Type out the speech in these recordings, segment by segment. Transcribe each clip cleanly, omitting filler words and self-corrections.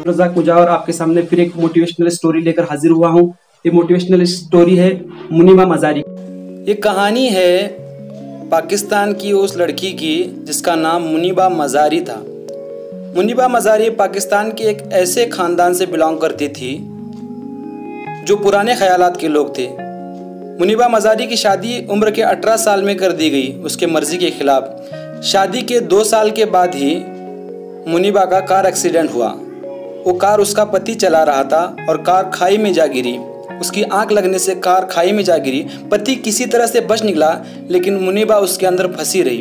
अब्दुर्रज़ाक मुजावर आपके सामने फिर एक मोटिवेशनल स्टोरी लेकर हाजिर हुआ हूँ। ये मोटिवेशनल स्टोरी है मुनीबा मज़ारी। ये कहानी है पाकिस्तान की उस लड़की की जिसका नाम मुनीबा मज़ारी था। मुनीबा मज़ारी पाकिस्तान के एक ऐसे ख़ानदान से बिलोंग करती थी जो पुराने ख़यालात के लोग थे। मुनीबा मज़ारी की शादी उम्र के 18 साल में कर दी गई उसके मर्ज़ी के ख़िलाफ़। शादी के 2 साल के बाद ही मुनीबा का कार एक्सीडेंट हुआ। वो कार उसका पति चला रहा था और कार खाई में जा गिरी। उसकी आंख लगने से कार खाई में जा गिरी। पति किसी तरह से बच निकला, लेकिन मुनीबा उसके अंदर फंसी रही।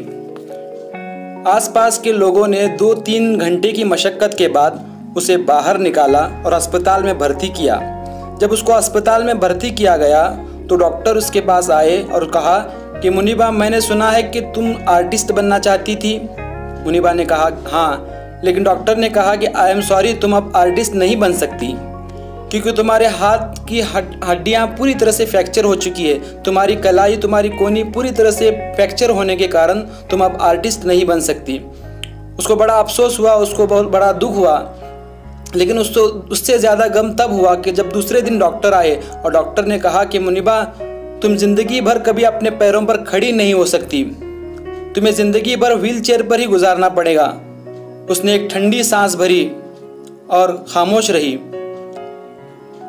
आसपास के लोगों ने 2-3 घंटे की मशक्क़त के बाद उसे बाहर निकाला और अस्पताल में भर्ती किया। जब उसको अस्पताल में भर्ती किया गया तो डॉक्टर उसके पास आए और कहा कि मुनीबा, मैंने सुना है कि तुम आर्टिस्ट बनना चाहती थी। मुनीबा ने कहा हाँ, लेकिन डॉक्टर ने कहा कि आई एम सॉरी, तुम अब आर्टिस्ट नहीं बन सकती क्योंकि तुम्हारे हाथ की हड्डियाँ पूरी तरह से फ्रैक्चर हो चुकी है। तुम्हारी कलाई, तुम्हारी कोहनी पूरी तरह से फ्रैक्चर होने के कारण तुम अब आर्टिस्ट नहीं बन सकती। उसको बड़ा अफसोस हुआ, उसको बहुत बड़ा दुख हुआ, लेकिन उससे ज़्यादा गम तब हुआ कि जब दूसरे दिन डॉक्टर आए और डॉक्टर ने कहा कि मुनीबा, तुम ज़िंदगी भर कभी अपने पैरों पर खड़ी नहीं हो सकती, तुम्हें ज़िंदगी भर व्हील चेयर पर ही गुजारना पड़ेगा। उसने एक ठंडी सांस भरी और खामोश रही।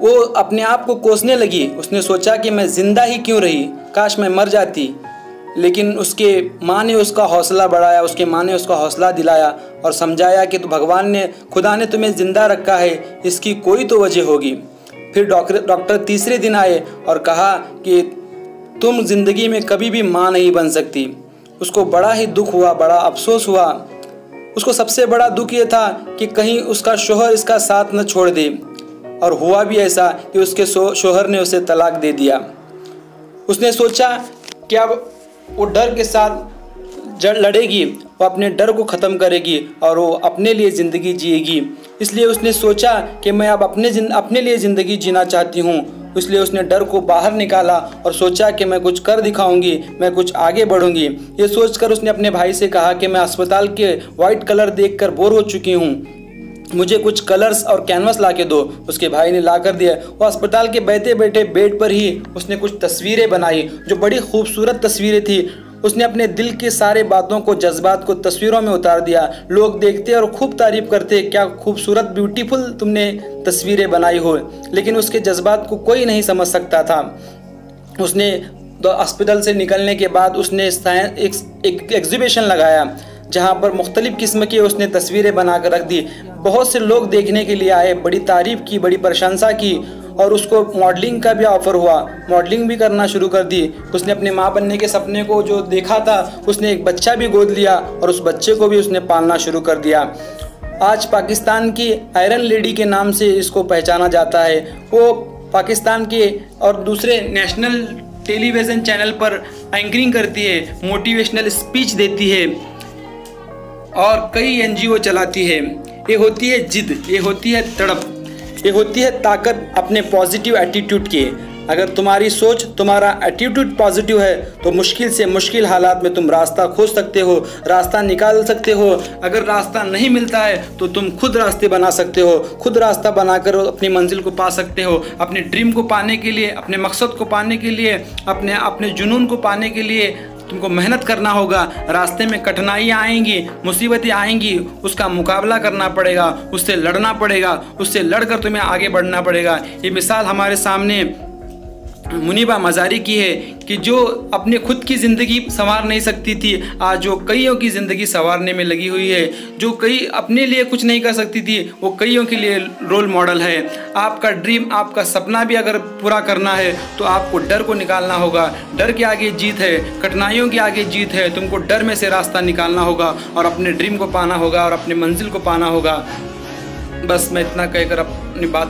वो अपने आप को कोसने लगी। उसने सोचा कि मैं ज़िंदा ही क्यों रही, काश मैं मर जाती। लेकिन उसके माँ ने उसका हौसला बढ़ाया, उसके माँ ने उसका हौसला दिलाया और समझाया कि तो भगवान ने, खुदा ने तुम्हें ज़िंदा रखा है, इसकी कोई तो वजह होगी। फिर डॉक्टर तीसरे दिन आए और कहा कि तुम ज़िंदगी में कभी भी माँ नहीं बन सकती। उसको बड़ा ही दुख हुआ, बड़ा अफसोस हुआ। उसको सबसे बड़ा दुख ये था कि कहीं उसका शोहर इसका साथ न छोड़ दे, और हुआ भी ऐसा कि उसके शोहर ने उसे तलाक दे दिया। उसने सोचा कि अब वो डर के साथ लड़ेगी, वो अपने डर को ख़त्म करेगी और वो अपने लिए ज़िंदगी जिएगी। इसलिए उसने सोचा कि मैं अब अपने लिए ज़िंदगी जीना चाहती हूँ। इसलिए उसने डर को बाहर निकाला और सोचा कि मैं कुछ कर दिखाऊंगी, मैं कुछ आगे बढ़ूंगी। ये सोचकर उसने अपने भाई से कहा कि मैं अस्पताल के वाइट कलर देखकर बोर हो चुकी हूँ, मुझे कुछ कलर्स और कैनवस ला के दो। उसके भाई ने ला कर दिया। वो अस्पताल के बैठे बैठे बेड पर ही उसने कुछ तस्वीरें बनाई जो बड़ी खूबसूरत तस्वीरें थी। उसने अपने दिल की सारे बातों को, जज्बात को तस्वीरों में उतार दिया। लोग देखते और खूब तारीफ करते, क्या खूबसूरत ब्यूटीफुल तुमने तस्वीरें बनाई हो। लेकिन उसके जज्बात को कोई नहीं समझ सकता था। उसने अस्पताल से निकलने के बाद उसने एक एग्जीबिशन लगाया जहाँ पर मुख्तलिफ़ किस्म की उसने तस्वीरें बना कर रख दी। बहुत से लोग देखने के लिए आए, बड़ी तारीफ़ की, बड़ी प्रशंसा की, और उसको मॉडलिंग का भी ऑफ़र हुआ। मॉडलिंग भी करना शुरू कर दी। उसने अपने माँ बनने के सपने को जो देखा था, उसने एक बच्चा भी गोद लिया और उस बच्चे को भी उसने पालना शुरू कर दिया। आज पाकिस्तान की आयरन लेडी के नाम से इसको पहचाना जाता है। वो पाकिस्तान के और दूसरे नेशनल टेलीविज़न चैनल पर एंकरिंग करती है, मोटिवेशनल स्पीच देती है और कई NGO चलाती है। ये होती है जिद, ये होती है तड़प, ये होती है ताकत अपने पॉजिटिव एटीट्यूड की। अगर तुम्हारी सोच, तुम्हारा एटीट्यूड पॉजिटिव है तो मुश्किल से मुश्किल हालात में तुम रास्ता खोज सकते हो, रास्ता निकाल सकते हो। अगर रास्ता नहीं मिलता है तो तुम खुद रास्ते बना सकते हो, खुद रास्ता बनाकर अपनी मंजिल को पा सकते हो। अपने ड्रीम को पाने के लिए, अपने मकसद को पाने के लिए, अपने जुनून को पाने के लिए तुमको मेहनत करना होगा। रास्ते में कठिनाइयाँ आएंगी, मुसीबतें आएंगी, उसका मुकाबला करना पड़ेगा, उससे लड़ना पड़ेगा, उससे लड़कर तुम्हें आगे बढ़ना पड़ेगा। ये मिसाल हमारे सामने मुनीबा मज़ारी की है कि जो अपने खुद की ज़िंदगी संवार नहीं सकती थी, आज जो कईयों की ज़िंदगी संवारने में लगी हुई है। जो कई अपने लिए कुछ नहीं कर सकती थी, वो कईयों के लिए रोल मॉडल है। आपका ड्रीम, आपका सपना भी अगर पूरा करना है तो आपको डर को निकालना होगा। डर के आगे जीत है, कठिनाइयों के आगे जीत है। तुमको डर में से रास्ता निकालना होगा और अपने ड्रीम को पाना होगा और अपने मंजिल को पाना होगा। बस मैं इतना कहकर अपनी बात